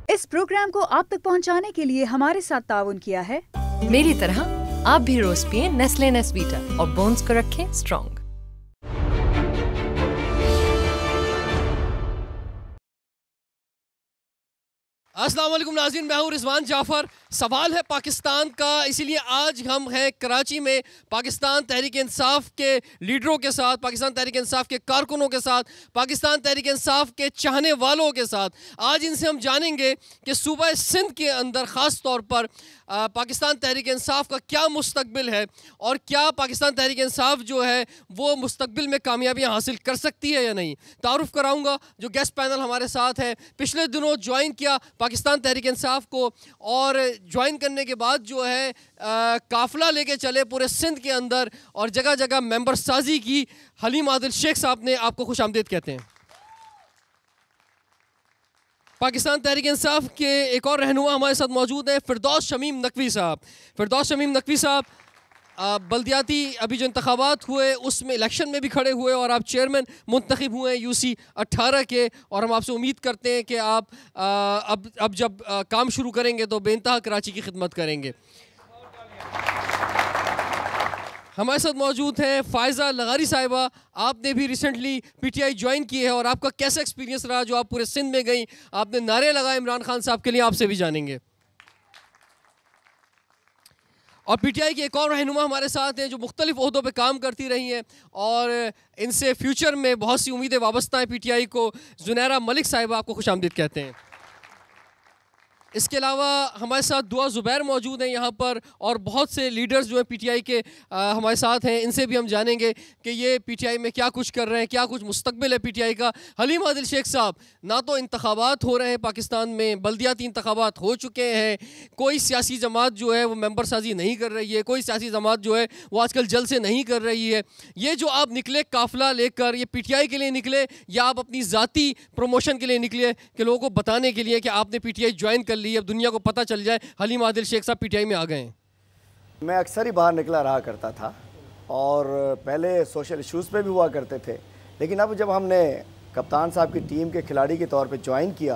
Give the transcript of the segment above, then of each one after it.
इस प्रोग्राम को आप तक पहुंचाने के लिए हमारे साथ ताउन किया है। मेरी तरह आप भी रोज पिए नेस्ले नेस्वीटा और बोन्स को रखें स्ट्रॉन्ग। अस्सलाम वालेकुम नाज़रीन, मैं हूं रिजवान जाफर। सवाल है पाकिस्तान का, इसीलिए आज हम हैं कराची में पाकिस्तान तहरीक इंसाफ के लीडरों के साथ, पाकिस्तान तहरीक इंसाफ के कारकुनों के साथ, पाकिस्तान तहरीक इंसाफ के चाहने वालों के साथ। आज इनसे हम जानेंगे कि सूबा सिंध के अंदर ख़ास तौर पर पाकिस्तान तहरीक इंसाफ का क्या मुस्तकबिल है और क्या पाकिस्तान तहरीक इंसाफ जो है वो मुस्तकबिल में कामयाबियाँ हासिल कर सकती है या नहीं। तारुफ़ कराऊँगा जो गेस्ट पैनल हमारे साथ है। पिछले दिनों ज्वाइन किया पाकिस्तान तहरीक इंसाफ को और ज्वाइन करने के बाद जो है काफ़िला लेके चले पूरे सिंध के अंदर और जगह जगह मेंबर साजी की। हलीम आदिल शेख साहब ने आपको खुश आमदीद कहते हैं। पाकिस्तान तहरीक इंसाफ के एक और रहनुमा हमारे साथ मौजूद हैं, फिरदौस शमीम नकवी साहब। फिरदौस शमीम नकवी साहब, बल्दियाती अभी जो इंतखाबात हुए उसमें इलेक्शन में भी खड़े हुए और आप चेयरमैन मुंतखब हुए हैं UC 18 के, और हम आपसे उम्मीद करते हैं कि आप अब जब काम शुरू करेंगे तो बेइंतहा कराची की खिदमत करेंगे। हमारे साथ मौजूद हैं फ़ायज़ा लगारी साहिबा। आपने भी रिसेंटली PTI ज्वाइन की है और आपका कैसा एक्सपीरियंस रहा जो आप पूरे सिंध में गई, आपने नारे लगाए इमरान खान साहब के लिए, आपसे भी जानेंगे। और PTI की एक और रहनुमा हमारे साथ हैं जो मुख्तलिफ ओहदों पे काम करती रही हैं और इनसे फ्यूचर में बहुत सी उम्मीदें वाबस्ता हैं PTI को। जुनैरा मलिक साहिबा, आपको खुश आमदीद कहते हैं। इसके अलावा हमारे साथ दुआ ज़ुबैर मौजूद हैं यहाँ पर और बहुत से लीडर्स जो हैं PTI के हमारे साथ हैं। इनसे भी हम जानेंगे कि ये PTI में क्या कुछ कर रहे हैं, क्या कुछ मुस्तकबिल है PTI का। हलीम आदिल शेख साहब, ना तो इंतखाबात हो रहे हैं पाकिस्तान में, बल्दियाती इंतखाबात हो चुके हैं, कोई सियासी जमात जो है वो मेंबर साजी नहीं कर रही है, कोई सियासी जमात जो है वो आजकल जलसे नहीं कर रही है। ये जो आप निकले काफ़िला लेकर, ये PTI के लिए निकले या आप अपनी ज़ाती प्रमोशन के लिए निकले कि लोगों को बताने के लिए कि आपने PTI ज्वाइन कर ली, अब दुनिया को पता चल जाए हलीम आदिल शेख साहब PTI में आ गए हैं? मैं अक्सर ही बाहर निकला रहा करता था और पहले सोशल इश्यूज़ पे भी हुआ करते थे, लेकिन अब जब हमने कप्तान साहब की टीम के खिलाड़ी के तौर पे ज्वाइन किया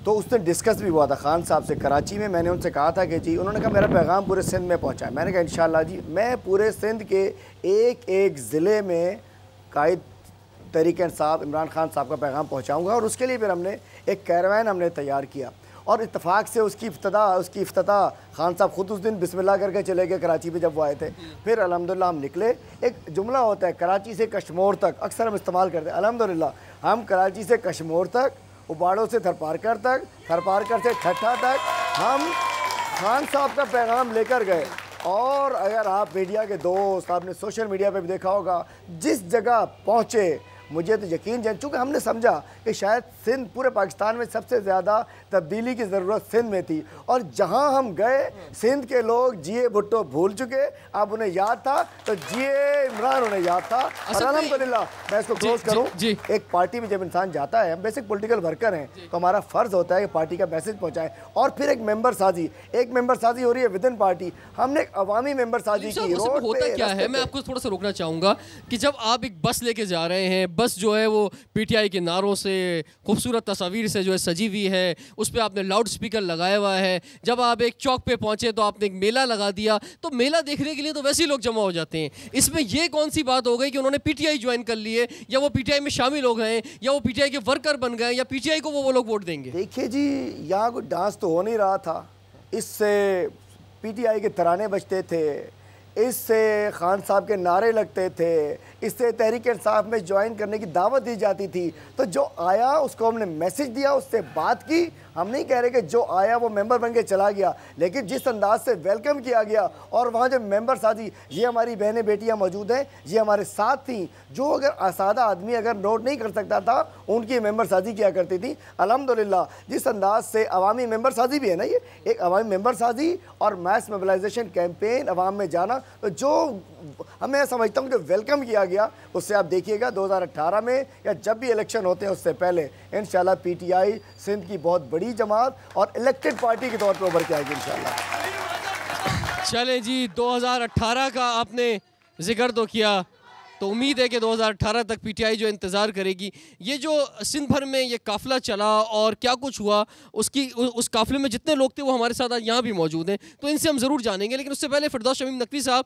तो उस दिन डिस्कस भी हुआ था खान साहब से कराची में। मैंने उनसे कहा था कि जी, उन्होंने कहा मेरा पैगाम पूरे सिंध में पहुँचा है। मैंने कहा इंशाअल्लाह जी, मैं पूरे सिंध के एक एक ज़िले में कायद तहरीक इंसाफ इमरान खान साहब का पैगाम पहुँचाऊँगा। और उसके लिए फिर हमने एक कैरवान हमने तैयार किया और इत्तेफाक से उसकी इफ्तिताह खान साहब ख़ुद उस दिन बिस्मिल्लाह करके चले गए कराची पे जब वो आए थे। फिर अल्हम्दुलिल्लाह हम निकले। एक जुमला होता है कराची से कश्मोर तक, अक्सर हम इस्तेमाल करते हैं। अल्हम्दुलिल्लाह हम कराची से कश्मोर तक, उबाड़ों से थरपारकर तक, थरपारकर से ठट्ठा तक हम खान साहब का पैगाम लेकर गए। और अगर आप मीडिया के दोस्त, आपने सोशल मीडिया पर भी देखा होगा, जिस जगह पहुँचे मुझे तो यकीन जान, चूँकि हमने समझा कि शायद सिंध पूरे पाकिस्तान में सबसे ज़्यादा तब्दीली की ज़रूरत सिंध में थी। और जहां हम गए सिंध के लोग जिए भुट्टो भूल चुके, अब उन्हें याद था तो जिए इमरान उन्हें याद था। और अल्हम्दुलिल्लाह मैं इसको क्लोज करूँ, एक पार्टी में जब इंसान जाता है, हम बेसिक पॉलिटिकल वर्कर हैं, तो हमारा फ़र्ज़ होता है कि पार्टी का मैसेज पहुँचाएँ। और फिर एक मेंबर साजी हो रही है विद इन पार्टी। हमने एक अवामी मेंबर साजी की। होता क्या है, मैं आपको थोड़ा सा रोकना चाहूँगा कि जब आप एक बस लेके जा रहे हैं, बस जो है वो PTI के नारों से, खूबसूरत तस्वीर से जो है सजी हुई है, उस पर आपने लाउड स्पीकर लगाया हुआ है। जब आप एक चौक पे पहुंचे तो आपने एक मेला लगा दिया, तो मेला देखने के लिए तो वैसे ही लोग जमा हो जाते हैं। इसमें ये कौन सी बात हो गई कि उन्होंने PTI ज्वाइन कर लिए, या वो PTI में शामिल हो गए, या वो PTI के वर्कर बन गए, या PTI को वो लोग वोट देंगे? देखिए जी, यहाँ कोई डांस तो हो नहीं रहा था, इससे PTI के तराने बजते थे, इससे खान साहब के नारे लगते थे, इससे तहरीक इंसाफ में ज्वाइन करने की दावत दी जाती थी। तो जो आया उसको हमने मैसेज दिया, उससे बात की। हम नहीं कह रहे कि जो आया वो मेंबर बन के चला गया, लेकिन जिस अंदाज से वेलकम किया गया और वहाँ जो मेंबर साथी, ये हमारी बहनें बेटियाँ मौजूद हैं, ये हमारे साथ थी, जो अगर सादा आदमी अगर नोट नहीं कर सकता था उनकी मेंबर साजी किया करती थी। अल्हम्दुलिल्लाह जिस अंदाज से अवामी मेंबर साजी भी है ना, ये एक अवामी मेंबर साजी और मैस मोबिलाइजेशन कैंपेन अवाम में जाना, तो जो हमें समझता हूँ जो वेलकम किया गया, उससे आप देखिएगा 2018 में या जब भी इलेक्शन होते हैं उससे पहले इंशाल्लाह PTI सिंध की बहुत बड़ी जमात और इलेक्टेड पार्टी के तौर पर उभर के आएगी इंशाल्लाह। चलें जी, 2018 का आपने जिक्र तो किया, तो उम्मीद है कि 2018 तक पीटीआई जो इंतज़ार करेगी। ये जो सिंध भर में ये काफ़िला चला और क्या कुछ हुआ, उस काफ़िले में जितने लोग थे वो हमारे साथ आज यहाँ भी मौजूद हैं, तो इनसे हम ज़रूर जानेंगे। लेकिन उससे पहले फिरदौस शमीम नकवी साहब,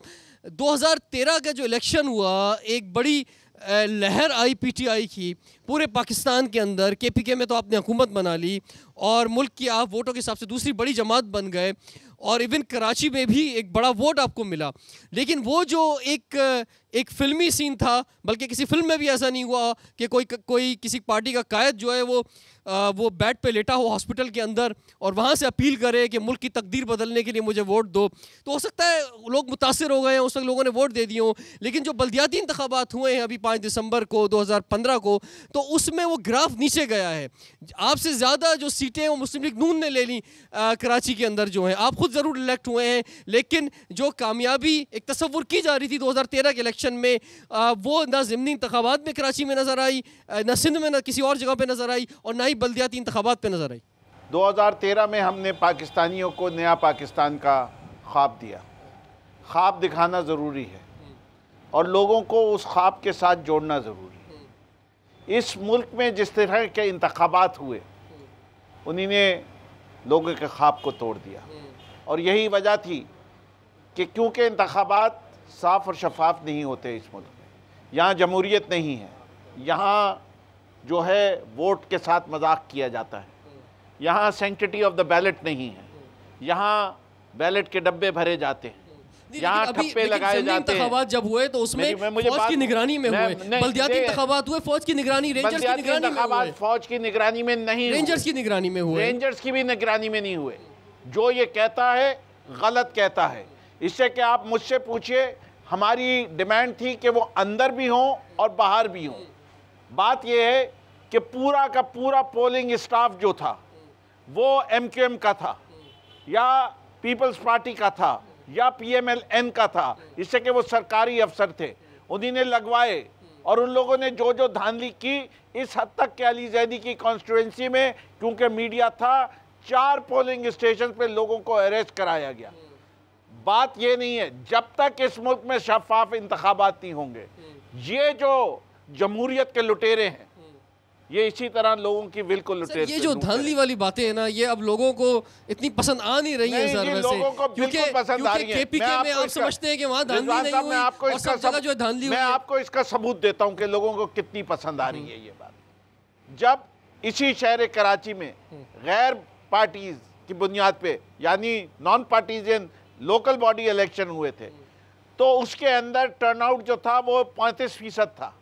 2013 का जो इलेक्शन हुआ, एक बड़ी लहर आई पीटीआई की पूरे पाकिस्तान के अंदर। केपीके में तो आपने हुकूमत बना ली और मुल्क की आप वोटों के हिसाब से दूसरी बड़ी जमात बन गए, और इवन कराची में भी एक बड़ा वोट आपको मिला। लेकिन वो जो एक फिल्मी सीन था, बल्कि किसी फिल्म में भी ऐसा नहीं हुआ कि कोई किसी पार्टी का कायद जो है वो बेड पे लेटा हो हॉस्पिटल के अंदर और वहाँ से अपील करे कि मुल्क की तकदीर बदलने के लिए मुझे वोट दो। तो हो सकता है लोग मुतासिर हो गए हैं, उस वक्त लोगों ने वोट दे दिए हों। लेकिन जो बल्दियाती इंतखाबात हुए हैं अभी 5 दिसंबर को 2015 को, तो उसमें वो ग्राफ नीचे गया है। आपसे ज़्यादा जो सीटें वो मुस्लिम लीग नून ने ले ली कराची के अंदर जो हैं। आप खुद ज़रूर इलेक्ट हुए हैं, लेकिन जो कामयाबी एक तस्वुर की जा रही थी 2013 के इलेक्शन में, वो ना ज़िमनी इंतखाबात में कराची में नज़र आई, ना सिंध में, ना किसी और जगह पर नज़र आई, और ना ही बल्दियाती इंतखाबात पे नज़र आई। 2013 में हमने पाकिस्तानियों को नया पाकिस्तान का ख्वाब दिया। ख्वाब दिखाना ज़रूरी है और लोगों को उस ख्वाब के साथ जोड़ना ज़रूरी है। इस मुल्क में जिस तरह के इंतखाबात हुए, उन्हीं ने लोगों के ख्वाब को तोड़ दिया, और यही वजह थी कि क्योंकि इंतखाबात साफ़ और शफाफ नहीं होते इस मुल्क में, यहाँ जमहूरियत नहीं है, यहाँ जो है वोट के साथ मजाक किया जाता है, यहाँ सैंक्टिटी ऑफ द बैलेट नहीं है, यहाँ बैलेट के डब्बे भरे जाते हैं, यहाँ ठप्पे लगाए जाते हैं। जब हुए तो उसमें फौज की निगरानी में हुए, बल्दियाती इंतखाबात हुए फौज की निगरानी, रेंजर्स की निगरानी में हुए। फौज की निगरानी में नहीं, रेंजर्स की निगरानी में हुए, रेंजर्स की भी निगरानी में नहीं हुए। जो ये कहता है गलत कहता है। इससे कि आप मुझसे पूछिए, हमारी डिमांड थी कि वो अंदर भी हों और बाहर भी हों। बात यह है कि पूरा का पूरा पोलिंग स्टाफ जो था वो MQM का था या पीपल्स पार्टी का था या PMLN का था, इससे कि वो सरकारी अफसर थे, उन्हीं ने लगवाए। और उन लोगों ने जो धांधली की, इस हद तक कि अली जैदी की कॉन्स्टिट्यूंसी में क्योंकि मीडिया था, 4 पोलिंग स्टेशन पे लोगों को अरेस्ट कराया गया। बात ये नहीं है, जब तक इस मुल्क में शफाफ इंतखाबात नहीं होंगे, ये जो जमहूरियत के लुटेरे हैं, ये इसी तरह लोगों की विल को लुटेरे। ये जो धांधली वाली बातें हैं ना, ये अब लोगों को इतनी पसंद आ नहीं रही है सर। वैसे लोगों को बिल्कुल पसंद आ रही है। केपीके में आप समझते हैं कि वहाँ धांधली नहीं हुई और सब जगह जो धांधली हुई। मैं आपको इसका सबूत देता हूँ कि लोगों को कितनी पसंद आ रही है ये बात। जब इसी शहर कराची में गैर पार्टीज की बुनियाद पे, यानी non partisan local body election हुए थे, तो उसके अंदर टर्नआउट जो था वो 35% था।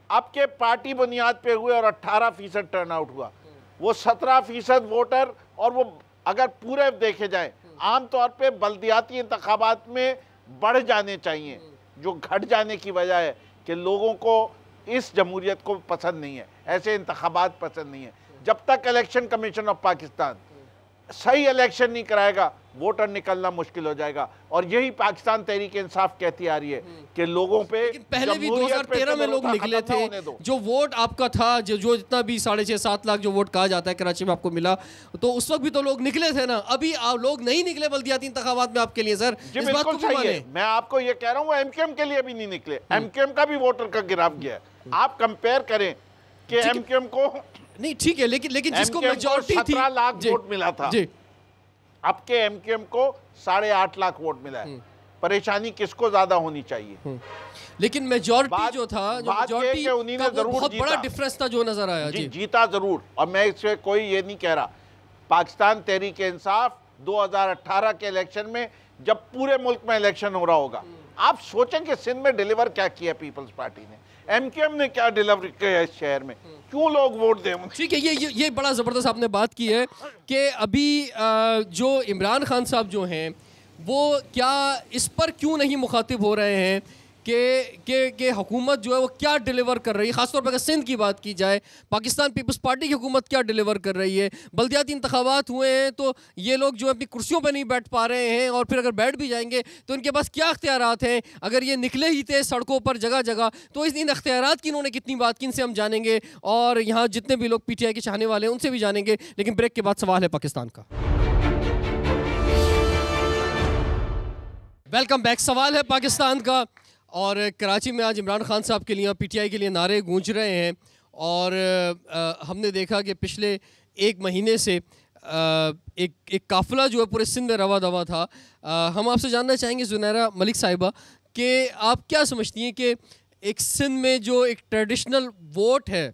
अब के पार्टी बुनियाद पे हुए और 18% टर्नआउट हुआ। वो 17% वोटर, और वो अगर पूरे देखे जाए आम तौर पे बल्दियाती इंतखाबात में बढ़ जाने चाहिए, जो घट जाने की वजह है कि लोगों को इस जमहूरियत को पसंद नहीं है, ऐसे इंतखाबात पसंद नहीं है। जब तक इलेक्शन कमीशन ऑफ पाकिस्तान सही इलेक्शन नहीं कराएगा, वोटर निकलना मुश्किल हो जाएगा। और यही पाकिस्तान तहरीक इंसाफ कहती आ रही है कि लोगों पे पहले भी 2013 में लोग निकले थे, जो वोट आपका था, जो जितना भी 6.5-7 लाख जो वोट कहा जाता है कराची में आपको मिला, तो उस वक्त भी तो लोग निकले थे ना। अभी आप लोग नहीं निकले बल्दियाती इंतखाबात में आपके लिए सर, इस बात को सही है। मैं आपको ये कह रहा हूँ, MQM के लिए भी नहीं निकले। MQM का भी वोटर का गिराव गया है। आप कंपेयर करें कि MQM को नहीं, ठीक है, लेकिन जिसको मेजॉरिटी थी 17 लाख वोट मिला था, अब के MQM को 8.5 लाख वोट मिला है। परेशानी किसको ज्यादा होनी चाहिए? लेकिन मेजॉरिटी जो था, जो मेजॉरिटी का वो बहुत बड़ा डिफरेंस था जो नजर आया। जी, जीता जरूर, और मैं इससे कोई ये नहीं कह रहा। पाकिस्तान तहरीक इंसाफ 2018 के इलेक्शन में, जब पूरे मुल्क में इलेक्शन हो रहा होगा, आप सोचें कि सिंध में डिलीवर क्या किया पीपल्स पार्टी ने, MQM ने क्या डिलीवर किया इस शहर में, क्यों लोग वोट दें? ठीक है, ये बड़ा ज़बरदस्त आपने बात की है कि अभी जो इमरान खान साहब जो हैं, वो क्या इस पर क्यों नहीं मुखातिब हो रहे हैं कि हुकूमत जो है वो क्या डिलीवर कर रही है। ख़ासतौर पर अगर सिंध की बात की जाए, पाकिस्तान पीपल्स पार्टी की हुकूमत क्या डिलीवर कर रही है। बल्दियाती इंतखाबात हुए हैं तो ये लोग जो अपनी कुर्सियों पर नहीं बैठ पा रहे हैं, और फिर अगर बैठ भी जाएंगे तो इनके पास क्या इख्तियारात हैं। अगर ये निकले ही थे सड़कों पर जगह जगह, तो इन इख्तियारात की इन्होंने कितनी बात की, इनसे हम जानेंगे। और यहाँ जितने भी लोग PTI के चाहने वाले हैं उनसे भी जानेंगे। लेकिन ब्रेक के बाद सवाल है पाकिस्तान का। Welcome back. सवाल है पाकिस्तान का। और कराची में आज इमरान खान साहब के लिए, पीटीआई के लिए नारे गूंज रहे हैं। और हमने देखा कि पिछले एक महीने से एक काफ़िला जो है पूरे सिंध में रवा दवा था। हम आपसे जानना चाहेंगे ज़ुनैरा मलिक साहिबा कि आप क्या समझती हैं कि एक सिंध में जो एक ट्रेडिशनल वोट है,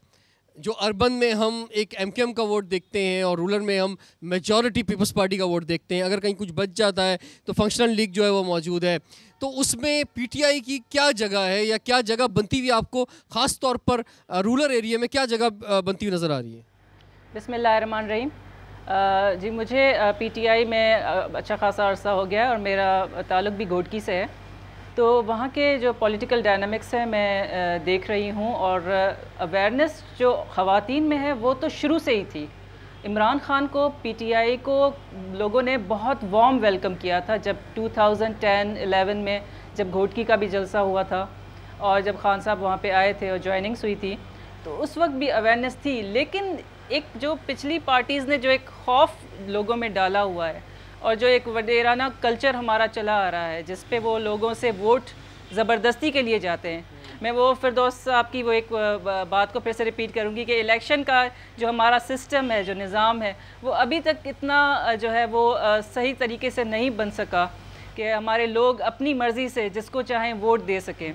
जो अर्बन में हम एक एमकेएम का वोट देखते हैं और रूरल में हम मेजॉरिटी पीपल्स पार्टी का वोट देखते हैं, अगर कहीं कुछ बच जाता है तो फंक्शनल लीग जो है वो मौजूद है, तो उसमें पीटीआई की क्या जगह है या क्या जगह बनती हुई आपको ख़ास तौर पर रूरल एरिया में क्या जगह बनती हुई नज़र आ रही है? बिस्मिल्लाहिर्रहमानिर्रहीम। जी, मुझे पीटीआई में अच्छा खासा अरसा हो गया है और मेरा ताल्लुक़ भी घोटकी से है। तो वहाँ के जो पॉलिटिकल डायनामिक्स हैं मैं देख रही हूँ, और अवेयरनेस जो ख़वातीन में है वो तो शुरू से ही थी। इमरान खान को, पीटीआई को लोगों ने बहुत वार्म वेलकम किया था जब 2010-11 में जब घोटकी का भी जलसा हुआ था और जब खान साहब वहाँ पे आए थे और ज्वाइनिंग्स हुई थी, तो उस वक्त भी अवेयरनेस थी। लेकिन एक जो पिछली पार्टीज़ ने जो एक खौफ लोगों में डाला हुआ है और जो एक वडेराना कल्चर हमारा चला आ रहा है, जिस पे वो लोगों से वोट ज़बरदस्ती के लिए जाते हैं। मैं वो फिरदौस साहब की वो एक बात को फिर से रिपीट करूँगी कि इलेक्शन का जो हमारा सिस्टम है, जो निज़ाम है, वो अभी तक इतना जो है वो सही तरीके से नहीं बन सका कि हमारे लोग अपनी मर्ज़ी से जिसको चाहें वोट दे सकें।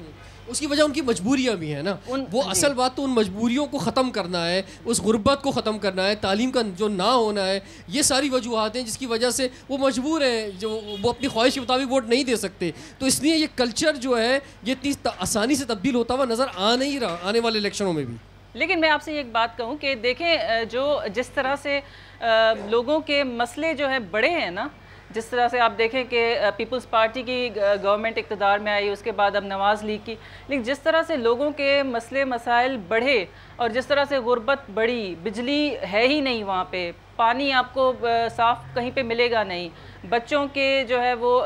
उसकी वजह उनकी मजबूरियाँ भी हैं ना। वो असल बात तो उन मजबूरियों को ख़त्म करना है, उस गुर्बत को ख़त्म करना है, तालीम का जो ना होना है, ये सारी वजूहात हैं जिसकी वजह से वो मजबूर हैं, जो वो अपनी ख्वाहिश के मुताबिक वोट नहीं दे सकते। तो इसलिए ये कल्चर जो है ये इतनी आसानी से तब्दील होता हुआ नज़र आ नहीं रहा आने वाले इलेक्शनों में भी। लेकिन मैं आपसे एक बात कहूँ कि देखें, जो जिस तरह से लोगों के मसले जो है बड़े हैं ना, जिस तरह से आप देखें कि पीपल्स पार्टी की गवर्नमेंट इक़्तिदार में आई, उसके बाद अब नवाज़ लीग की, लेकिन जिस तरह से लोगों के मसले मसाइल बढ़े और जिस तरह से गुर्बत बढ़ी, बिजली है ही नहीं वहाँ पे, पानी आपको साफ़ कहीं पे मिलेगा नहीं, बच्चों के जो है वो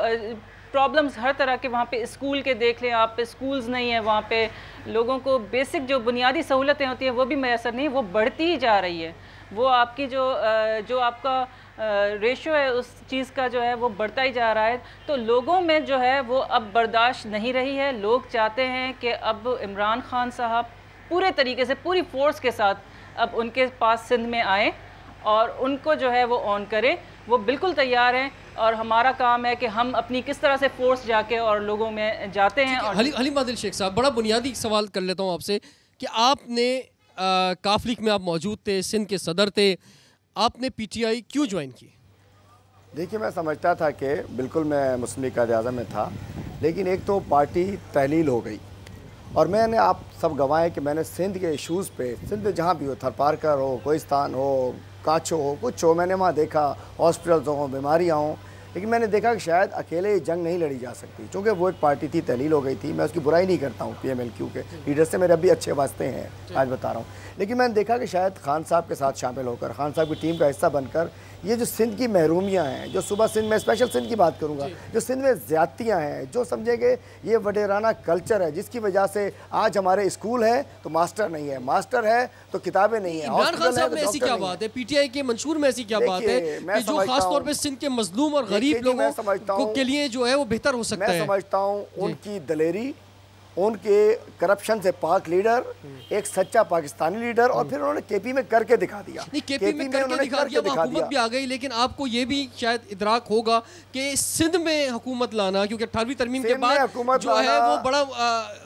प्रॉब्लम्स हर तरह के, वहाँ पे स्कूल के देख लें आप, स्कूल्स नहीं है वहाँ पे, लोगों को बेसिक जो बुनियादी सहूलतें होती हैं वो भी मैसर नहीं, वो बढ़ती ही जा रही है। वो आपकी जो आपका रेशो है उस चीज़ का जो है वो बढ़ता ही जा रहा है। तो लोगों में जो है वो अब बर्दाश्त नहीं रही है। लोग चाहते हैं कि अब इमरान खान साहब पूरे तरीके से, पूरी फोर्स के साथ अब उनके पास सिंध में आए और उनको जो है वो ऑन करें। वो बिल्कुल तैयार हैं और हमारा काम है कि हम अपनी किस तरह से फोर्स जाके और लोगों में जाते हैं। और हलीम आदिल शेख साहब, बड़ा बुनियादी सवाल कर लेता हूँ आपसे कि आपने काफलिक में आप मौजूद थे, सिंध के सदर थे, आपने पीटीआई क्यों ज्वाइन की? देखिए, मैं समझता था कि बिल्कुल मैं मुस्लिम लीग कायद-ए-आज़म में था, लेकिन एक तो पार्टी तहलील हो गई और मैंने, आप सब गवाएं कि मैंने सिंध के इशूज़ पे, सिंध में जहाँ भी हो, थरपारकर हो, कोहिस्तान हो, काचो हो, कुछ हो, मैंने वहाँ देखा, हॉस्पिटल्स हों, बीमारियाँ हों, लेकिन मैंने देखा कि शायद अकेले जंग नहीं लड़ी जा सकती, क्योंकि वो एक पार्टी थी, तहलील हो गई थी। मैं उसकी बुराई नहीं करता हूँ, पीएमएलक्यू के लीडर से मेरे अभी अच्छे वास्ते हैं, आज बता रहा हूँ, लेकिन मैंने देखा कि शायद खान साहब के साथ शामिल होकर, खान साहब की टीम का हिस्सा बनकर, ये जो सिंध की महरूमियाँ हैं, जो सुबह सिंध में, स्पेशल सिंध की बात करूँगा, जो सिंध में ज़्यादतियाँ हैं, जो समझेंगे ये वडेराना कल्चर है, जिसकी वजह से आज हमारे स्कूल है तो मास्टर नहीं है, मास्टर है तो किताबें नहीं है। इमरान खान साहब में ऐसी क्या बात है, पीटीआई के मंशूर में ऐसी क्या बात है कि जो खास तौर पे सिंध के मजलूम और गरीब लोगों के लिए जो है वो बेहतर हो सकता है? मैं समझता हूँ उनकी दलेरी, उनके करप्शन से पाक लीडर, एक सच्चा पाकिस्तानी लीडर, और फिर उन्होंने केपी में करके दिखा दिया। नहीं, केपी में करके दिखा दिया, हुकूमत भी आ गई, लेकिन आपको ये भी शायद इदराक होगा कि सिंध में हुकूमत लाना, क्योंकि 18वीं तरमीम के बाद जो है वो बड़ा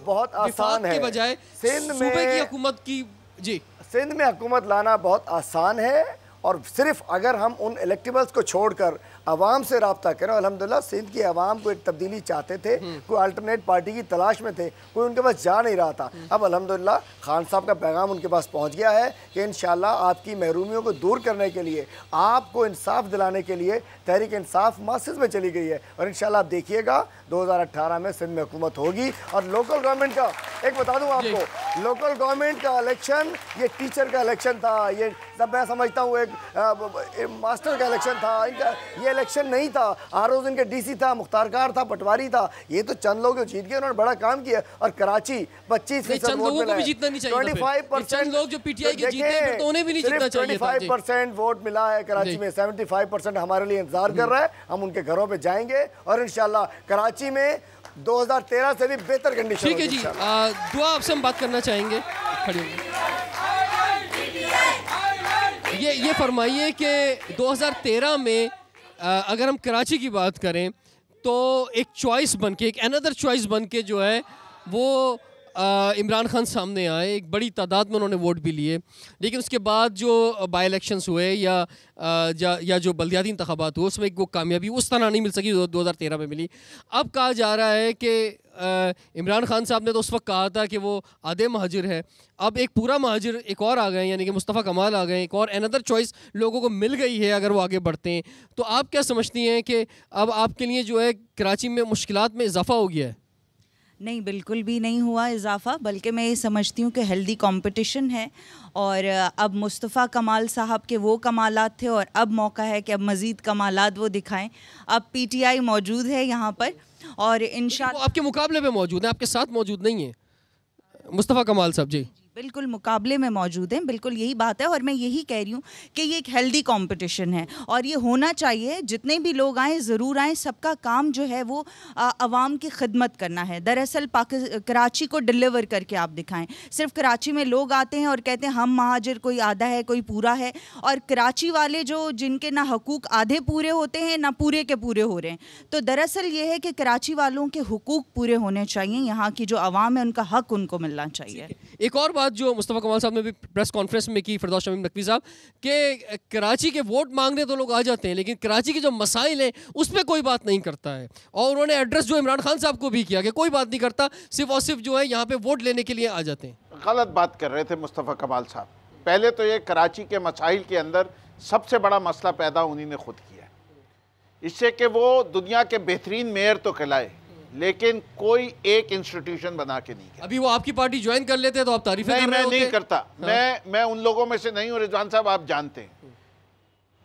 बहुत आसान है, के बजाय सिंध में सूबे की हुकूमत की, जी, सिंध में हुकूमत लाना बहुत आसान है। और सिर्फ अगर हम उन इलेक्टेबल्स को छोड़कर आवाम से रब्ता करें, अल्हम्दुलिल्लाह सिंध की आवाम को एक तब्दीली चाहते थे, कोई अल्टरनेट पार्टी की तलाश में थे, कोई उनके पास जा नहीं रहा था। अब अल्हम्दुलिल्लाह खान साहब का पैगाम उनके पास पहुंच गया है कि इंशाल्लाह आपकी महरूमियों को दूर करने के लिए, आपको इंसाफ दिलाने के लिए तहरीक इंसाफ मासिस में चली गई है, और इंशाल्लाह आप देखिएगा 2018 में सिंध में हुकूमत होगी। और लोकल गवर्नमेंट का एक बता दूँ आपको, लोकल गवर्नमेंट का इलेक्शन ये टीचर का इलेक्शन था, ये सब मैं समझता हूँ एक मास्टर का इलेक्शन था, इनका ये इलेक्शन नहीं था। रोज इनके डीसी था, मुख्तार था, पटवारी था, ये तो चंद लोग जो जीत गए, उन्होंने बड़ा काम किया। और कराची 25% वोट मिला है, 25% लोग जो पीटीआई के जीते हैं, तो उन्हें भी नहीं जीतना चाहिए था। 25% वोट मिला है कराची में, 75% हमारे लिए इंतजार कर रहा है। हम उनके घरों पे जाएंगे और इंशाल्लाह कराची में 2013 से भी बेहतर कंडीशन। ठीक है जी, दुआ आपसे हम बात करना चाहेंगे, खड़ी होंगे। ये फरमाइए कि 2013 में अगर हम कराची की बात करें तो एक चॉइस बन के, एक अनदर चॉइस बन के जो है वो इमरान खान सामने आए, एक बड़ी तादाद में उन्होंने वोट भी लिए, लेकिन उसके बाद जो बाई इलेक्शंस हुए या जो बल्दियाती इंतखाबात हुए उसमें वो कामयाबी उस तरह नहीं मिल सकी 2013 में मिली। अब कहा जा रहा है कि इमरान खान साहब ने तो उस वक्त कहा था कि वो आधे महाजिर है, अब एक पूरा महाजिर एक और आ गए, यानी कि मुस्तफ़ा कमाल आ गए, एक और अनदर चॉइस लोगों को मिल गई है अगर वो आगे बढ़ते हैं। तो आप क्या समझती हैं कि अब आपके लिए जो है कराची में मुश्किलात में इजाफा हो गया है? नहीं, बिल्कुल भी नहीं हुआ इजाफा, बल्कि मैं ये समझती हूँ कि हेल्दी कंपटीशन है और अब मुस्तफ़ा कमाल साहब के वो कमालात थे और अब मौका है कि अब मज़ीद कमालात वो दिखाएं। अब पीटीआई मौजूद है यहाँ पर और इंशाअल्लाह आपके मुकाबले में मौजूद है, आपके साथ मौजूद नहीं है मुस्तफ़ा कमाल साहब जी। बिल्कुल मुकाबले में मौजूद हैं, बिल्कुल यही बात है और मैं यही कह रही हूँ कि ये एक हेल्दी कंपटीशन है और ये होना चाहिए। जितने भी लोग आएँ ज़रूर आएँ, सबका काम जो है वो आवाम की खिदमत करना है। दरअसल कराची को डिलीवर करके आप दिखाएं। सिर्फ कराची में लोग आते हैं और कहते हैं हम महाजिर, कोई आधा है कोई पूरा है, और कराची वाले जो जिनके ना हकूक़ आधे पूरे होते हैं ना पूरे के पूरे हो रहे हैं। तो दरअसल ये है कि कराची वालों के हुकूक़ पूरे होने चाहिए, यहाँ की जो आवाम है उनका हक उनको मिलना चाहिए। एक और बात जो मुस्तफ़ा कमाल साहब ने भी प्रेस कॉन्फ्रेंस में की, फिरदौस शमीम नकवी साहब, कि कराची के वोट मांगने तो लोग आ जाते हैं लेकिन कराची के जो मसाइल हैं उस पर कोई बात नहीं करता है, और उन्होंने एड्रेस जो इमरान खान साहब को भी किया कि कोई बात नहीं करता, सिर्फ और सिर्फ जो है यहाँ पे वोट लेने के लिए आ जाते हैं। गलत बात कर रहे थे मुस्तफ़ा कमाल साहब। पहले तो ये कराची के मसाइल के अंदर सबसे बड़ा मसला पैदा उन्हीं ने खुद किया है, इससे कि वो दुनिया के बेहतरीन मेयर तो कहलाए लेकिन कोई एक इंस्टीट्यूशन बना के नहीं किया। अभी वो आपकी पार्टी ज्वाइन कर लेते तो आप तारीफें कर रहे होते। नहीं करता। हाँ। मैं उन लोगों में से नहीं हूँ रिजवान साहब, आप जानते हैं।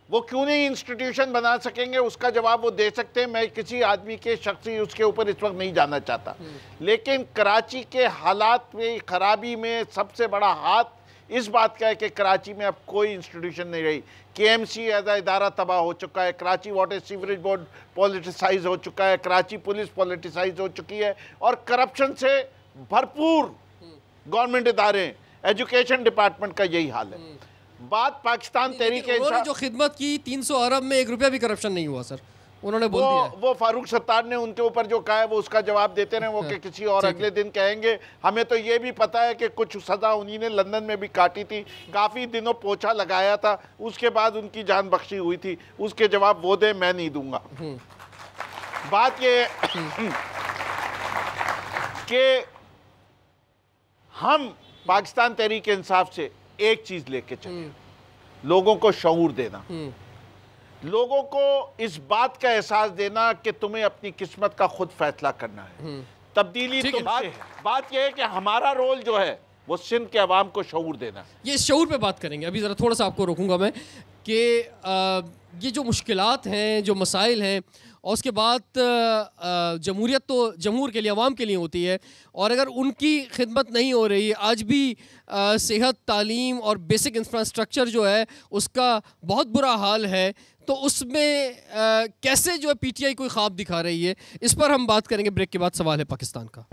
वो क्यों नहीं इंस्टीट्यूशन बना सकेंगे उसका जवाब वो दे सकते हैं। मैं किसी आदमी के शख्सी उसके ऊपर इस वक्त नहीं जाना चाहता, लेकिन कराची के हालात में खराबी में सबसे बड़ा हाथ इस बात का है कि कराची में अब कोई इंस्टीट्यूशन नहीं रही। KMC एज अ इदारा तबाह हो चुका है, Karachi water sewerage board politicise हो चुका है, कराची पुलिस पॉलिटिसाइज हो चुकी है और करप्शन से भरपूर गवर्नमेंट इदारे, एजुकेशन डिपार्टमेंट का यही हाल है। बात पाकिस्तान तहरीक इंसाफ जो खिदमत की 300 अरब में 1 रुपया भी करप्शन नहीं हुआ सर, उन्होंने बोल दिया। वो फारूक सत्तार ने उनके ऊपर जो कहा है वो उसका जवाब देते रहे, वो कि किसी और अगले दिन कहेंगे। हमें तो ये भी पता है कि कुछ सज़ा उन्हीं ने लंदन में भी काटी थी, काफ़ी दिनों पोछा लगाया था, उसके बाद उनकी जान बख्शी हुई थी। उसके जवाब वो दे, मैं नहीं दूंगा। बात ये कि हम पाकिस्तान तहरीक इंसाफ से एक चीज़ लेके चले, लोगों को शऊर देना, लोगों को इस बात का एहसास देना कि तुम्हें अपनी किस्मत का खुद फैसला करना है, तब्दीली तुमसे है। बात यह है कि हमारा रोल जो है वो सिंध के अवाम को शऊर देना। ये शऊर पे बात करेंगे। अभी ज़रा थोड़ा सा आपको रोकूंगा मैं कि ये जो मुश्किलात हैं, जो मसाइल हैं, और उसके बाद जमहूरियत तो जमहूर के लिए, अवाम के लिए होती है, और अगर उनकी खिदमत नहीं हो रही, आज भी सेहत, तालीम और बेसिक इंफ्रास्ट्रक्चर जो है उसका बहुत बुरा हाल है, तो उसमें कैसे जो है PTI कोई ख्वाब दिखा रही है, इस पर हम बात करेंगे। ब्रेक के बाद सवाल है पाकिस्तान का।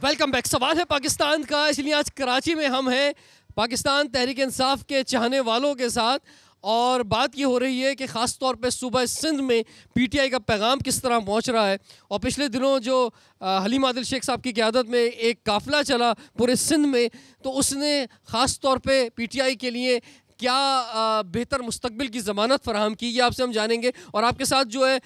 Welcome back. सवाल है पाकिस्तान का, इसलिए आज कराची में हम हैं पाकिस्तान तहरीक इंसाफ के चाहने वालों के साथ, और बात ये हो रही है कि ख़ास तौर पे सूबा सिंध में PTI का पैगाम किस तरह पहुंच रहा है। और पिछले दिनों जो हलीम आदिल शेख साहब की क़यादत में एक काफ़िला चला पूरे सिंध में, तो उसने ख़ास तौर पे PTI के लिए क्या बेहतर मुस्तकबिल की ज़मानत फ़राहम की, ये आपसे हम जानेंगे। और आपके साथ जो है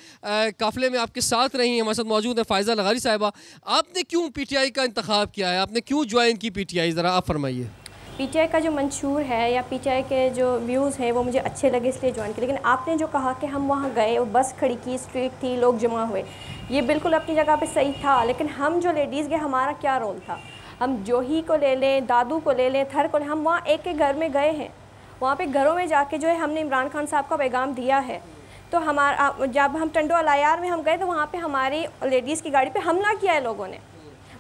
काफ़िले में आपके साथ रही हैं, हमारे साथ मौजूद है फ़ायज़ा लगारी साहिबा। आपने क्यों PTI का इंतखाब किया है, आपने क्यों ज्वाइन की PTI, ज़रा आप फरमाइए। PTI का जो मंशूर है या PTI के जो व्यूज़ हैं वो मुझे अच्छे लगे इसलिए ज्वाइन किया। लेकिन आपने जो कहा कि हम वहाँ गए, वो बस खड़ी की, स्ट्रीट थी, लोग जमा हुए, ये बिल्कुल अपनी जगह पे सही था। लेकिन हम जो लेडीज़ गए, हमारा क्या रोल था? हम जोही को ले लें, दादू को ले लें, थर को ले, हम वहाँ एक एक घर में गए हैं। वहाँ पे घरों में जाके जो है हमने इमरान खान साहब का पैगाम दिया है। तो हमारा जब हम टंडो अलायार में हम गए तो वहाँ पे हमारी लेडीज़ की गाड़ी पे हमला किया है लोगों ने।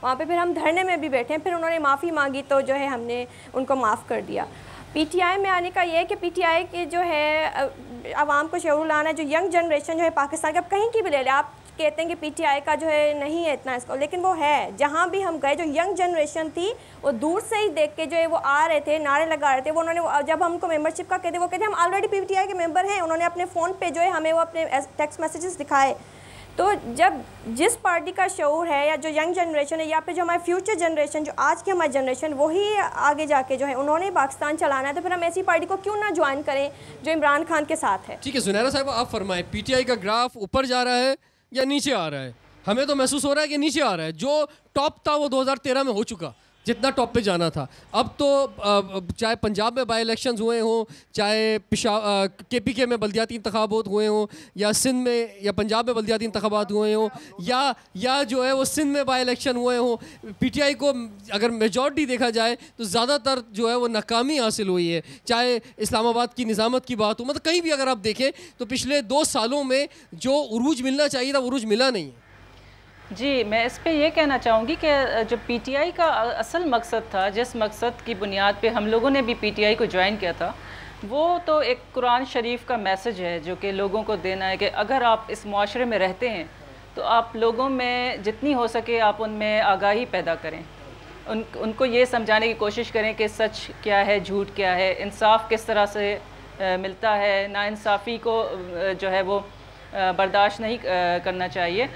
वहाँ पे फिर हम धरने में भी बैठे हैं, फिर उन्होंने माफ़ी मांगी तो जो है हमने उनको माफ़ कर दिया। पीटीआई में आने का ये है कि पीटीआई के जो है आवाम को शऊर लाना, जो यंग जनरेशन जो है पाकिस्तान का, कहीं की भी ले ले, आप कहते हैं कि पीटीआई का जो है नहीं है इतना इसको, लेकिन वो है। जहाँ भी हम गए जो यंग जनरेशन थी वो दूर से ही देख के जो है वो आ रहे थे, नारे लगा रहे थे। वो उन्होंने जब हमको मेंबरशिप का कहते, वो कहते हम ऑलरेडी पीटीआई के मेंबर हैं। उन्होंने अपने फ़ोन पे जो है हमें वो अपने टेक्स्ट मैसेजेस दिखाए। तो जब जिस पार्टी का शऊर है या जो यंग जनरेशन है या फिर जो हमारे फ्यूचर जनरेशन, जो आज की हमारी जनरेशन, वही आगे जाके जो है उन्होंने पाकिस्तान चलाना है, तो फिर हम ऐसी पार्टी को क्यों ना ज्वाइन करें जो इमरान खान के साथ है। ठीक है जुनैरा साहब, आप फरमाएं, पीटीआई का ग्राफ ऊपर जा रहा है या नीचे आ रहा है? हमें तो महसूस हो रहा है कि नीचे आ रहा है। जो टॉप था वो 2013 में हो चुका, जितना टॉप पे जाना था। अब तो चाहे पंजाब में बाई इलेक्शंस हुए हों, चाहे केपीके में बल्दियाती इंतखाबात हुए हों, या सिंध में या पंजाब में बल्दियाती इंतखाबात हुए हों, या जो है वो सिंध में बाई इलेक्शन हुए हों, पीटीआई को अगर मेजॉरिटी देखा जाए तो ज़्यादातर जो है वो नाकामी हासिल हुई है। चाहे इस्लामाबाद की निज़ामत की बात हो, मतलब कहीं भी अगर आप देखें तो पिछले 2 सालों में जो उरूज मिलना चाहिए था वो उरूज मिला नहीं है। जी, मैं इस पे ये कहना चाहूँगी कि जो पीटीआई का असल मकसद था, जिस मकसद की बुनियाद पे हम लोगों ने भी पीटीआई को ज्वाइन किया था, वो तो एक कुरान शरीफ का मैसेज है जो कि लोगों को देना है कि अगर आप इस मुआशरे में रहते हैं तो आप लोगों में जितनी हो सके आप उनमें आगाही पैदा करें, उनको ये समझाने की कोशिश करें कि सच क्या है, झूठ क्या है, इंसाफ किस तरह से मिलता है, नाइंसाफ़ी को जो है वो बर्दाश्त नहीं करना चाहिए।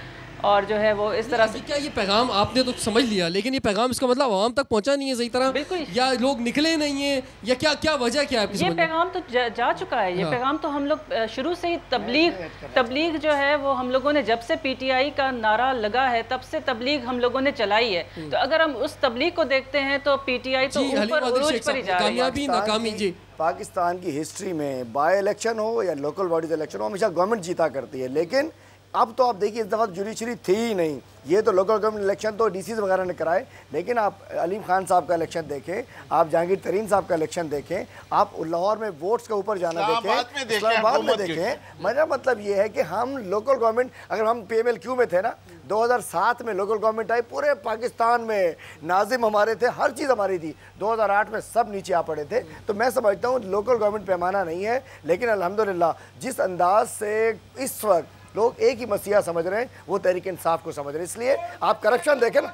और जो है वो इस तरह से, क्या ये पैगाम आपने तो समझ लिया, लेकिन ये पैगाम इसका मतलब आवाम तक पहुंचा नहीं है सही तरह, बिल्कुल, या लोग निकले नहीं है, या क्या क्या वजह क्या है? ये पैगाम तो जा चुका है। ये पैगाम तो हम लोग शुरू से ही तबलीग जो है वो हम लोगों ने जब से पीटीआई का नारा लगा है तब से तबलीग हम लोगों ने चलाई है। तो अगर हम उस तबलीग को देखते हैं तो पीटीआई तो ऊपर उरूज पर ही जा रही है। नाकामी जी, पाकिस्तान की हिस्ट्री में बाय इलेक्शन हो या लोकल बॉडीज इलेक्शन हो, हमेशा गवर्नमेंट जीता करती है। लेकिन अब तो आप देखिए इस दफ़ा जुडिशरी थी ही नहीं। ये तो लोकल गवर्नमेंट इलेक्शन तो डीसीज वगैरह ने कराए, लेकिन आप अलीम खान साहब का इलेक्शन देखें, आप जहांगीर तरीन साहब का इलेक्शन देखें, आप लाहौर में वोट्स के ऊपर जाना देखें, इस्लामाबाद में देखें। मेरा मतलब ये है कि हम लोकल गवर्नमेंट, अगर हम PMLQ में थे ना, 2007 में लोकल गवर्नमेंट आई, पूरे पाकिस्तान में नाजिम हमारे थे, हर चीज़ हमारी थी। 2008 में सब नीचे आ पड़े थे। तो मैं समझता हूँ लोकल गवर्नमेंट पैमाना नहीं है, लेकिन अल्हम्दुलिल्लाह जिस अंदाज से इस वक्त लोग एक ही मसीहा समझ रहे हैं, वो तहरीक इंसाफ को समझ रहे हैं। इसलिए आप करप्शन देखें ना,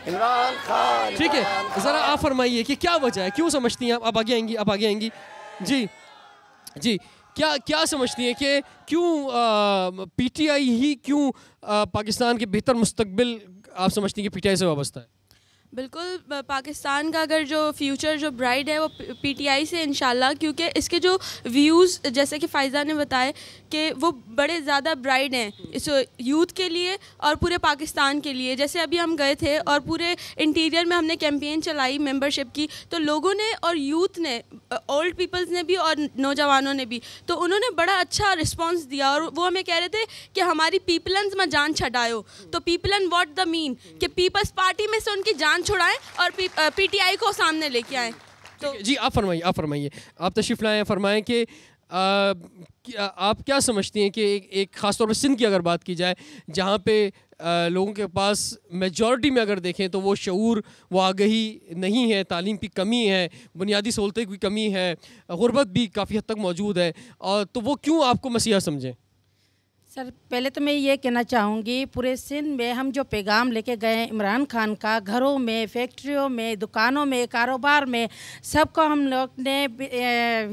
इमरान खान। ठीक है, ज़रा आप फरमाइए कि क्या वजह है, क्यों समझती हैं आप आगे आएंगी, आप आगे आएंगी जी जी, क्या समझती हैं कि क्यों पीटीआई ही क्यों पाकिस्तान के बेहतर मुस्तकबिल आप समझती हैं कि पीटीआई से वाबस्ता है? बिल्कुल, पाकिस्तान का अगर जो फ्यूचर जो ब्राइट है वो पीटीआई से इंशाल्लाह, क्योंकि इसके जो व्यूज़ जैसे कि फ़ायज़ा ने बताया कि वो बड़े ज़्यादा ब्राइट हैं इस यूथ के लिए और पूरे पाकिस्तान के लिए। जैसे अभी हम गए थे और पूरे इंटीरियर में हमने कैंपेन चलाई मेंबरशिप की, तो लोगों ने और यूथ ने, ओल्ड पीपल्स ने भी और नौजवानों ने भी, तो उन्होंने बड़ा अच्छा रिस्पॉन्स दिया। और वो हमें कह रहे थे कि हमारी पीपल्स में जान छड़ाओ। तो पीपलन व्हाट द मीन कि पीपल्स पार्टी में से उनकी जान छुड़ाएं और पीटीआई को सामने लेके आएं। तो जी आप फरमाइए, आप तशरीफ़ लाएं, फरमाएं कि आप क्या समझती हैं कि एक ख़ास तौर पर सिंध की अगर बात की जाए, जहाँ पे लोगों के पास मेजॉरिटी में अगर देखें तो वो शऊर, वो आगही नहीं है, तालीम की कमी है, बुनियादी सहूलतें की कमी है, गुरबत भी काफ़ी हद तक मौजूद है, और तो वो क्यों आपको मसीहा समझें? सर, पहले तो मैं ये कहना चाहूँगी, पूरे सिंध में हम जो पैगाम लेके गए हैं इमरान खान का, घरों में, फैक्ट्रियों में, दुकानों में, कारोबार में, सबको हम लोग ने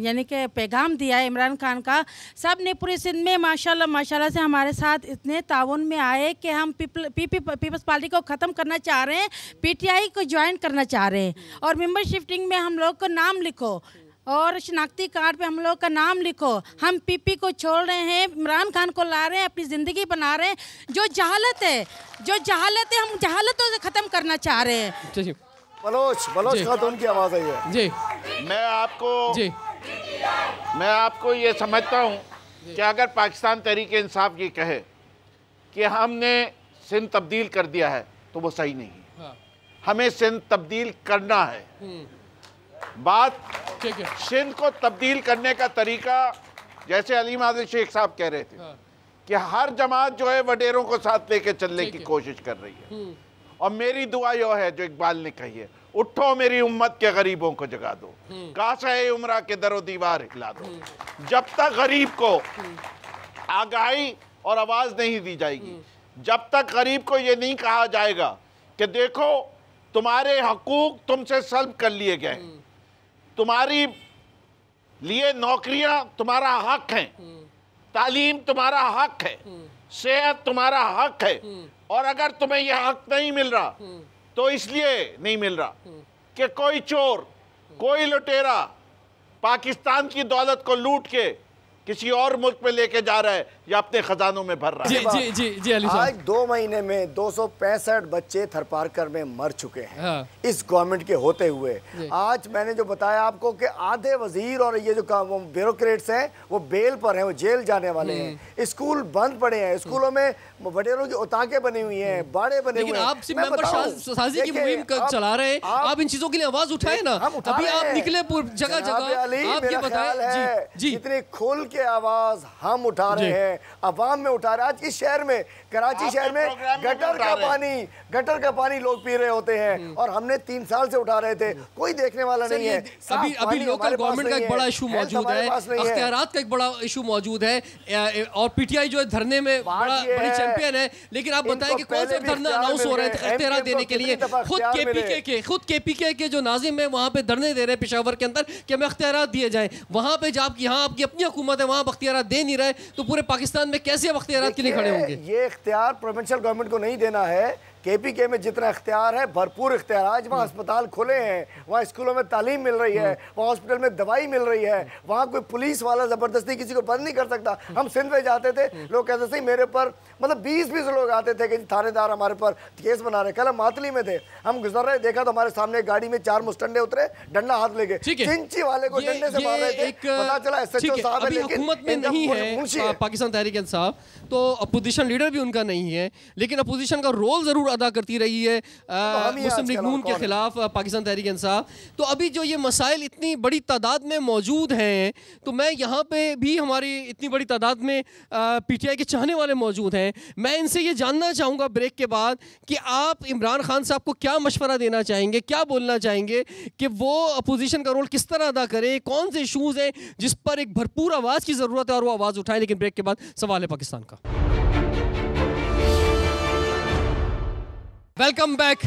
यानी कि पैगाम दिया है इमरान खान का। सब ने पूरे सिंध में माशाल्लाह से हमारे साथ इतने ताउन में आए कि हम पीपल्स पार्टी को ख़त्म करना चाह रहे हैं, पीटीआई को ज्वाइन करना चाह रहे हैं। और मेंबर शिफ्टिंग में हम लोग को नाम लिखो और शनाख्ती कार्ड पे हम लोग का नाम लिखो। हम पीपी को छोड़ रहे हैं, इमरान खान को ला रहे हैं, अपनी ज़िंदगी बना रहे हैं। जो जहालत है हम जहालतों से ख़त्म करना चाह रहे हैं। बलोच खातून की आवाज़ आई है जी। मैं आपको ये समझता हूँ कि अगर पाकिस्तान तहरीक इंसाफ ये कहे कि हमने सिंध तब्दील कर दिया है तो वो सही नहीं है। हमें सिंध तब्दील करना है। बात सिंध को तब्दील करने का तरीका, जैसे अलीम आदिल शेख साहब कह रहे थे कि हर जमात जो है वडेरों को साथ लेके चलने की कोशिश कर रही है, और मेरी दुआ यो है जो इकबाल ने कही है, उठो मेरी उम्मत के गरीबों को जगा दो, काशा उम्रा के दरो दीवार हिला दो। जब तक गरीब को आगाही और आवाज नहीं दी जाएगी, जब तक गरीब को ये नहीं कहा जाएगा कि देखो तुम्हारे हकूक तुमसे सल्ब कर लिए गए, तुम्हारी लिए नौकरियां तुम्हारा हक है, तालीम तुम्हारा हक है, सेहत तुम्हारा हक है, और अगर तुम्हें यह हक नहीं मिल रहा तो इसलिए नहीं मिल रहा कि कोई चोर, कोई लुटेरा पाकिस्तान की दौलत को लूट के किसी और मुल्क में लेके जा रहा है या अपने खजानों में भर रहा है। जी अली साहब, आज 2 महीने में 265 बच्चे थरपारकर में मर चुके हैं। हाँ। इस गवर्नमेंट के होते हुए आज मैंने जो बताया आपको कि आधे वजीर और ये जो ब्यूरोक्रेट्स हैं वो बेल पर हैं, वो जेल जाने वाले हैं। स्कूल बंद पड़े हैं, स्कूलों में वडेरों की उताके बनी हुई हैं, बाड़े बने हुए हैं। आप सिर्फ मेंबरसाजी की मुहिम चला रहे हैं, आप इन चीजों के लिए आवाज उठाए ना। अभी आप निकले जगह जगह, आप ये बताएं जी, इतनी खुल के आवाज हम उठा रहे हैं, अवाम में उठा रहे हैं। आज इस शहर में, कराची शहर में गटर का पानी लोग पी रहे होते हैं और हमने 3 साल से उठा रहे थे, कोई देखने वाला नहीं है। अभी लोकल गवर्नमेंट का एक बड़ा इशू मौजूद है, अख्तियारात का एक बड़ा इशू मौजूद है, और पीटीआई जो है धरने में बड़ी चैंपियन है। लेकिन आप बताएं कि कौन से धरना अनाउंस हो रहे हैं अख्तियारात देने के लिए? खुद केपीके के जो नाजिम है वहां पे धरने दे रहे हैं पेशावर के अंदर कि हमें अख्तियारात दिए जाएं। वहां पे जब यहाँ आपकी अपनी हुकूमत है, वहां अख्तियारात दे नहीं रहे, तो पूरे पाकिस्तान में कैसे अब अख्तियारात के लिए खड़े होंगे? ये इख्तियार प्रोविंशियल गवर्नमेंट को नहीं देना है। केपीके में जितना इख्तियार है, भरपूर इख्तियार। आज वहाँ अस्पताल खुले हैं, वहाँ स्कूलों में तालीम मिल रही है, वहाँ हॉस्पिटल में दवाई मिल रही है, वहाँ कोई पुलिस वाला ज़बरदस्ती किसी को बंद नहीं कर सकता। हम सिंध में जाते थे, लोग कहते थे मेरे पर, मतलब 20-20 लोग आते थे कि थानेदार हमारे पर केस बना रहे। कल हम मातली में थे, हम गुजर रहे, देखा तो हमारे सामने गाड़ी में 4 मुस्टंडे उतरे, डंडा हाथ लेके चिंची वाले को डंडे से मार रहे थे। पता चला एसएचओ साहब है, लेकिन हुकूमत में नहीं है पाकिस्तान तहरीक इंसाफ, तो अपोजिशन लीडर भी उनका नहीं है, लेकिन अपोजिशन का रोल जरूर अदा करती रही है मुस्लिम लीग नून के खिलाफ पाकिस्तान तहरीक इंसाफ। तो अभी जो ये मसाइल इतनी बड़ी तादाद में मौजूद हैं, तो मैं यहाँ पे भी हमारी इतनी बड़ी तादाद में पीटीआई के चाहने वाले मौजूद हैं। मैं इनसे ये जानना चाहूँगा ब्रेक के बाद कि आप इमरान खान साहब को क्या मशवरा देना चाहेंगे, क्या बोलना चाहेंगे कि वो अपोजिशन का रोल किस तरह अदा करें, कौन से इशूज़ हैं जिस पर एक भरपूर आवाज़ की ज़रूरत है और वो आवाज़ उठाएं। लेकिन ब्रेक के बाद सवाल है पाकिस्तान का। Welcome back.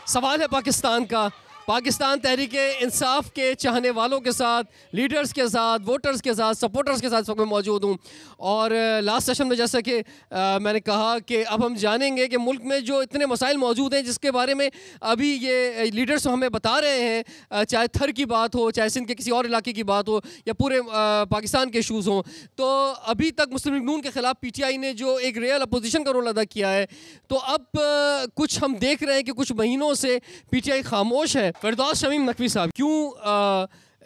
सवाल है पाकिस्तान का। पाकिस्तान तहरीक इंसाफ के चाहने वालों के साथ, लीडर्स के साथ, वोटर्स के साथ, सपोर्टर्स के साथ इस वक्त मैं मौजूद हूँ। और लास्ट सेशन में जैसा कि मैंने कहा कि अब हम जानेंगे कि मुल्क में जो इतने मसाइल मौजूद हैं जिसके बारे में अभी ये लीडर्स हमें बता रहे हैं, चाहे थर की बात हो, चाहे सिंध के किसी और इलाके की बात हो, या पूरे पाकिस्तान के इशूज़ हों। तो अभी तक मुस्लिम लीग नून के ख़िलाफ़ पीटीआई ने जो एक रियल अपोजिशन का रोल अदा किया है, तो अब कुछ हम देख रहे हैं कि कुछ महीनों से पीटीआई खामोश है। फिरदौस शमीम नकवी साहब, क्यों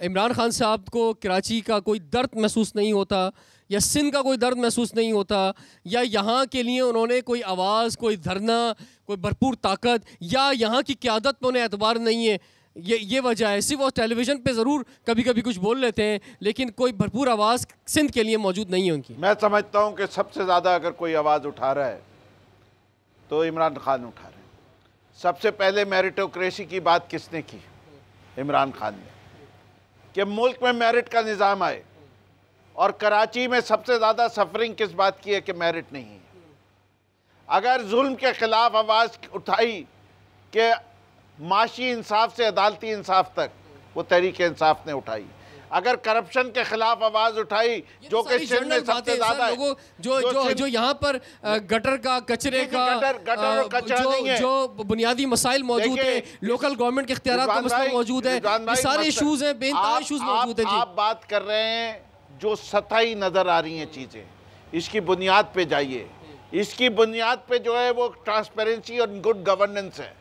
इमरान खान साहब को कराची का कोई दर्द महसूस नहीं होता, या सिंध का कोई दर्द महसूस नहीं होता, या यहाँ के लिए उन्होंने कोई आवाज़, कोई धरना, कोई भरपूर ताकत, या यहाँ की क़यादत पर उन्हें एतबार नहीं है? ये वजह है। सिर्फ वो टेलीविज़न पे ज़रूर कभी कभी कुछ बोल लेते हैं, लेकिन कोई भरपूर आवाज़ सिंध के लिए मौजूद नहीं है उनकी। मैं समझता हूँ कि सबसे ज़्यादा अगर कोई आवाज़ उठा रहा है तो इमरान खान उठा रहे हैं। सबसे पहले मेरिटोक्रेसी की बात किसने की? इमरान खान ने, कि मुल्क में मेरिट का निज़ाम आए। और कराची में सबसे ज़्यादा सफरिंग किस बात की है? कि मेरिट नहीं है। अगर जुल्म के ख़िलाफ़ आवाज़ उठाई कि माशी इंसाफ से अदालती इंसाफ तक, वो तहरीक इंसाफ ने उठाई। अगर करप्शन के खिलाफ आवाज उठाई, जो कि सिंध में सबसे ज्यादा लोगों जो यहाँ पर गटर का, कचरे का, जो बुनियादी मसाइल मौजूद है, लोकल गवर्नमेंट के इख्तियारात का मसला मौजूद है, ये सारे इशूज हैं, बेनतहा इशूज मौजूद हैं। आप बात कर रहे हैं जो सतही नजर आ रही हैं चीजें, इसकी बुनियाद पे जाइए। इसकी बुनियाद पे जो है वो ट्रांसपेरेंसी और गुड गवर्नेंस है,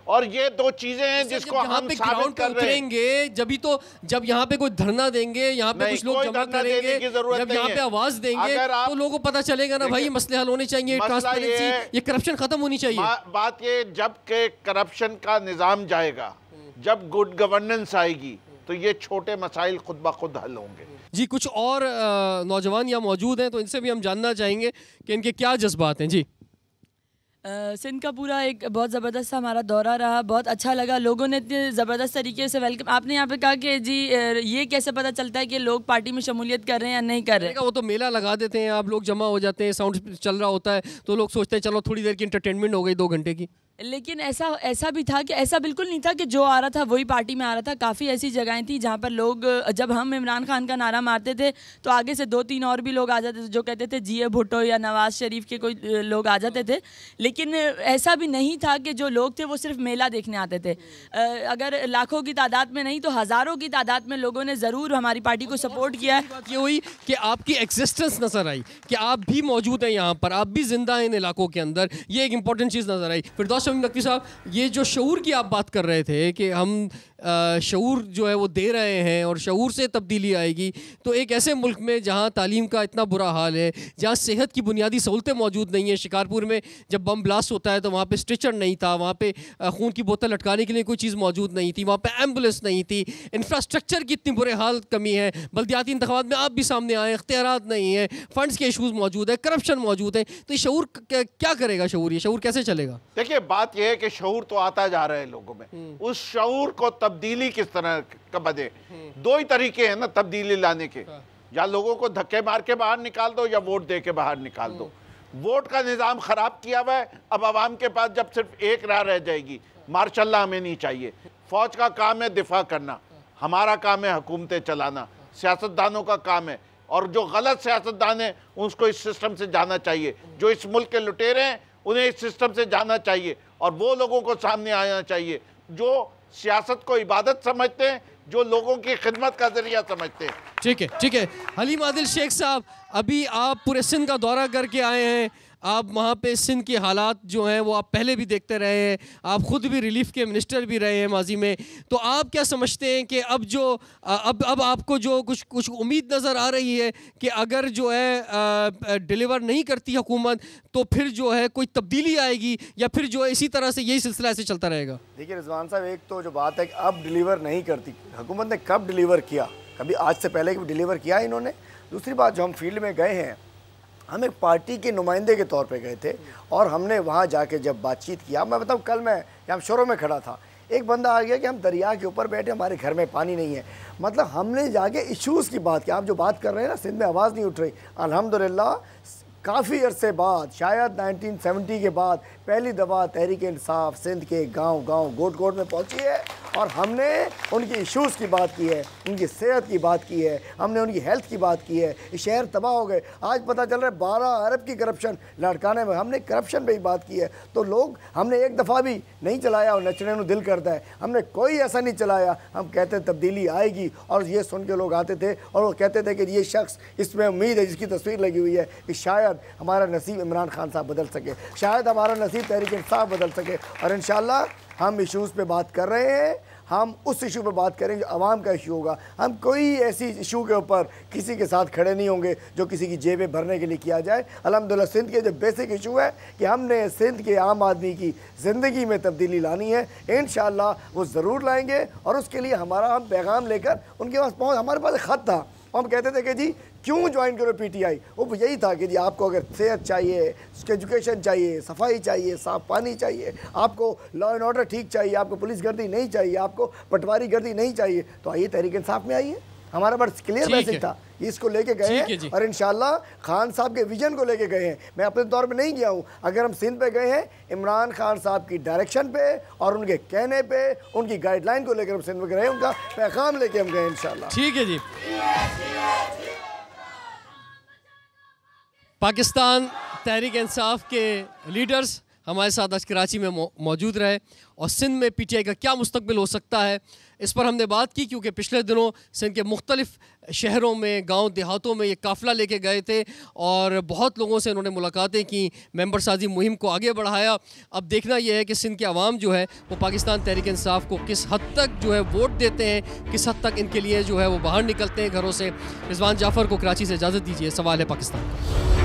और ये दो चीजें हैं जिसको हम साबित कर रहे हैं। जब यहाँ पे कोई धरना देंगे, यहाँ पे कुछ लोग जमा करेंगे, जब यहाँ पे आवाज देंगे, तो लोगों को पता चलेगा ना भाई ये मसले हल होने चाहिए, ट्रांसपेरेंसी, ये करप्शन खत्म होनी चाहिए। बात ये, जब के करप्शन का निजाम जाएगा, जब गुड गवर्नेंस आएगी, तो ये छोटे मसाइल खुद ब खुद हल होंगे। जी, कुछ और नौजवान यहाँ मौजूद हैं, तो इनसे भी हम जानना चाहेंगे कि इनके क्या जज्बात हैं। जी सिंध का पूरा एक बहुत ज़बरदस्त हमारा दौरा रहा, बहुत अच्छा लगा, लोगों ने इतने ज़बरदस्त तरीके से वेलकम। आपने यहाँ पे कहा कि जी ये कैसे पता चलता है कि लोग पार्टी में शमूलियत कर रहे हैं या नहीं कर रहे हैं? वो तो मेला लगा देते हैं, आप लोग जमा हो जाते हैं, साउंड चल रहा होता है तो लोग सोचते हैं चलो थोड़ी देर की इंटरटेनमेंट हो गई 2 घंटे की। लेकिन ऐसा भी था कि ऐसा बिल्कुल नहीं था कि जो आ रहा था वही पार्टी में आ रहा था। काफ़ी ऐसी जगहें थी जहाँ पर लोग, जब हम इमरान खान का नारा मारते थे तो आगे से 2-3 और भी लोग आ जाते थे जो कहते थे जिए भुट्टो या नवाज शरीफ के कोई लोग आ जाते थे। लेकिन ऐसा भी नहीं था कि जो लोग थे वो सिर्फ मेला देखने आते थे। अगर लाखों की तादाद में नहीं तो हज़ारों की तादाद में लोगों ने ज़रूर हमारी पार्टी को सपोर्ट किया। ये हुई कि आपकी एग्जिस्टेंस नज़र आई, कि आप भी मौजूद हैं यहाँ पर, आप भी जिंदा हैं इन इलाकों के अंदर, ये एक इंपॉर्टेंट चीज़ नज़र आई। फिरदौस शमीम नकवी साहब, ये जो शऊर की आप बात कर रहे थे कि हम शऊर जो है वो दे रहे हैं और शऊर से तब्दीली आएगी, तो एक ऐसे मुल्क में जहाँ तालीम का इतना बुरा हाल है, जहाँ सेहत की बुनियादी सहूलतें मौजूद नहीं हैं। शिकारपुर में जब बम ब्लास्ट होता है तो वहाँ पे स्ट्रेचर नहीं था, वहाँ पे खून की बोतल लटकाने के लिए कोई चीज़ मौजूद नहीं थी, वहाँ पे एम्बुलेंस नहीं थी, इंफ्रास्ट्रक्चर की इतनी बुरे हाल कमी है। बल्दियाती इंतखाबात में आप भी सामने आए, इख्तियारात नहीं है, फंड्स के इशूज़ मौजूद है, करप्शन मौजूद है, तो ये शऊर क्या करेगा? शऊर, ये शऊर कैसे चलेगा? देखिए, बात यह है कि शऊर तो आता जा रहा है लोगों में, उस शऊर को तब्दीली किस तरह का बने? 2 ही तरीके हैं ना तब्दीली लाने के, या लोगों को धक्के मार के बाहर निकाल दो या वोट दे के बाहर निकाल दो। वोट का निज़ाम ख़राब किया हुआ है, अब आवाम के पास जब सिर्फ एक राह रह जाएगी, मार्शल लॉ हमें नहीं चाहिए। फौज का काम है दिफा करना, हमारा काम है हुकूमतें चलाना, सियासतदानों का काम है, और जो गलत सियासतदान है उसको इस सिस्टम से जाना चाहिए। जो इस मुल्क के लुटेरे हैं उन्हें इस सिस्टम से जाना चाहिए, और वो लोगों को सामने आना चाहिए जो सियासत को इबादत समझते हैं, जो लोगों की खिदमत का जरिया समझते हैं। ठीक है। हलीम आदिल शेख साहब, अभी आप पूरे सिंध का दौरा करके आए हैं, आप वहाँ पे सिंध के हालात जो हैं वो आप पहले भी देखते रहे हैं, आप ख़ुद भी रिलीफ के मिनिस्टर भी रहे हैं माजी में, तो आप क्या समझते हैं कि अब आपको जो कुछ उम्मीद नज़र आ रही है कि अगर जो है डिलीवर नहीं करती हुकूमत तो फिर जो है कोई तब्दीली आएगी, या फिर जो है इसी तरह से यही सिलसिला ऐसे चलता रहेगा? देखिए रिजवान साहब, एक तो जो बात है कि अब डिलीवर नहीं करती हुकूमत ने, कब डिलीवर किया? कभी आज से पहले भी डिलीवर किया इन्होंने? दूसरी बात, जो हम फील्ड में गए हैं, हम एक पार्टी के नुमाइंदे के तौर पे गए थे और हमने वहाँ जाके जब बातचीत किया, मैं बताऊँ, कल मैं यहाँ शोरों में खड़ा था, एक बंदा आ गया कि हम दरिया के ऊपर बैठे, हमारे घर में पानी नहीं है। मतलब हमने जाके इश्यूज़ की बात की। आप जो बात कर रहे हैं ना, सिंध में आवाज़ नहीं उठ रही, अल्हम्दुलिल्लाह काफ़ी अरसे बाद, शायद 1970 के बाद पहली दफ़ा तहरीक इंसाफ सिंध के गांव गोट में पहुंची है, और हमने उनकी इश्यूज़ की बात की है, उनकी सेहत की बात की है, हमने उनकी हेल्थ की बात की है। ये शहर तबाह हो गए, आज पता चल रहा है 12 अरब की करप्शन लड़काने में, हमने करप्शन पे ही बात की है। तो लोग, हमने एक दफ़ा भी नहीं चलाया और नचने को दिल करता है, हमने कोई ऐसा नहीं चलाया। हम कहते तब्दीली आएगी, और ये सुन के लोग आते थे और वो कहते थे कि ये शख्स, इसमें उम्मीद है, जिसकी तस्वीर लगी हुई है कि शायद हमारा नसीब इमरान खान साहब बदल सके, शायद हमारा नसीब तहरीक इंसाफ बदल सके। और इंशाल्लाह हम इशूज़ पे बात कर रहे हैं, हम उस इशू पे बात करेंगे जो आवाम का इशू होगा। हम कोई ऐसी इशू के ऊपर किसी के साथ खड़े नहीं होंगे जो किसी की जेबें भरने के लिए किया जाए। अल्हम्दुलिल्लाह सिंध के जो बेसिक इशू है कि हमने सिंध के आम आदमी की ज़िंदगी में तब्दीली लानी है, इंशाल्लाह वो ज़रूर लाएंगे। और उसके लिए हमारा हम पैगाम लेकर उनके पास पहुँच, हमारे पास ख़त था, हम कहते थे कि जी क्यों ज्वाइन करो पीटीआई। वो यही था कि जी आपको अगर सेहत चाहिए, एजुकेशन चाहिए, सफाई चाहिए, साफ़ पानी चाहिए, आपको लॉ एंड ऑर्डर ठीक चाहिए, आपको पुलिस गर्दी नहीं चाहिए, आपको पटवारी गर्दी नहीं चाहिए, तो आइए तहरीक इंसाफ में आइए। हमारा बस क्लियर मैसेज था, इसको लेके गए हैं और इंशाल्लाह खान साहब के विजन को लेके गए हैं। मैं अपने तौर पे नहीं गया हूँ, अगर हम सिंध पे गए हैं इमरान खान साहब की डायरेक्शन पे और उनके कहने पे, उनकी गाइडलाइन को लेकर हम सिंध में गए, उनका पैगाम लेके हम गए इंशाल्लाह। ठीक है जी। पाकिस्तान तहरीक इंसाफ के लीडर्स हमारे साथ आज कराची में मौजूद रहे, और सिंध में पीटीआई का क्या मुस्तकबिल हो सकता है इस पर हमने बात की, क्योंकि पिछले दिनों सिंध के मुख्तलिफ़ शहरों में, गांव देहातों में ये काफ़िला लेके गए थे और बहुत लोगों से इन्होंने मुलाकातें की, मेंबर साजी मुहिम को आगे बढ़ाया। अब देखना यह है कि सिंध के अवाम जो है वो पाकिस्तान तहरीक इंसाफ को किस हद तक जो है वोट देते हैं, किस हद तक इनके लिए जो है वो बाहर निकलते हैं घरों से। रिजवान जाफ़र को कराची से इजाज़त दीजिए। सवाल है पाकिस्तान का।